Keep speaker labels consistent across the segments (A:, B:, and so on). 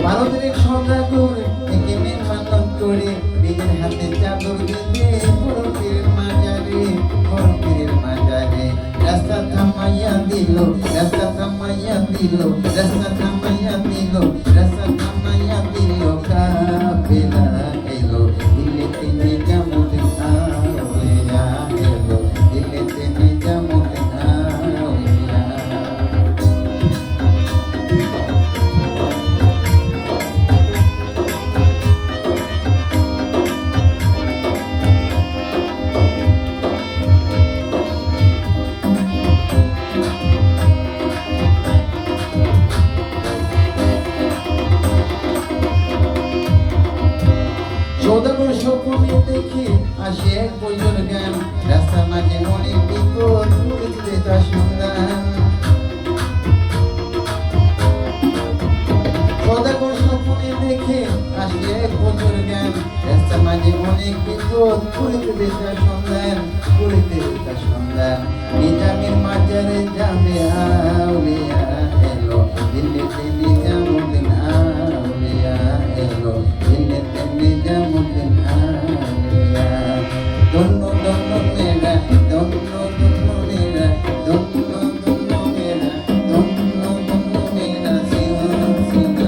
A: ভারতের এক সদাগর একে মেয়ে মানত করে নিজের হাতে চাদর দিতে বড় পীরের মাজারে, বড় পীরের মাজারে রাস্তা থামাইয়া দিল, রাস্তা থামাইয়া দিল, রাস্তা থামাইয়া দিল, রাস্তা থামাইয়া দিল। কাফেলা এলো দিল্লিতে নিজামুদ্দিন আউলিয়া এলো, দিল্লিতে নিজামুদ্দিন আউলিয়া। সৌদাগর স্বপ্নে দেখে আসে এক বৈজর গান, রাস্তার মাঝে অনেক বিপদ পুরীতে তার সন্ধান। সৌদাগর স্বপ্নে দেখে আসে এক বৈজর গান, রাস্তার মাঝে অনেক বিপদ পুরীতে তার সন্ধান, পুরীতে তার সন্ধান। নিজামের মাজারে যাবে আউলিয়া এলো, দিল্লিতে নিজামুদ্দিন আউলিয়া এলো, দিল্লিতে নিজামুদ্দিন আউলিয়া। দন্ন দন্ন মেরা, দন্ন দন্ন মেরা, দন্ন দন্ন মেরা, দন্ন দন্ন মেরা, সিংহ সিংহ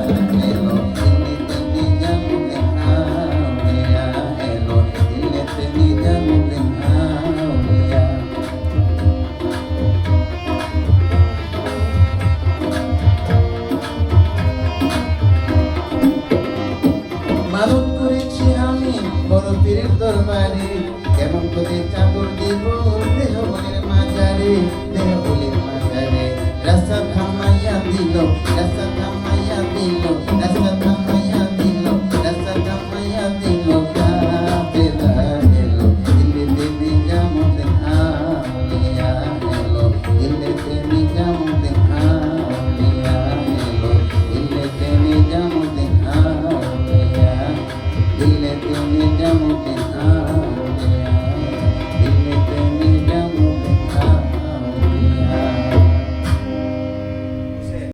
A: এলো, দিল্লিতে নিজামুদ্দিন আউলিয়া এলো, দিল্লিতে নিজামুদ্দিন আউলিয়া। মানত করেছি আমি বড় পীরের দরবারে, কেমন করে চাদর দিব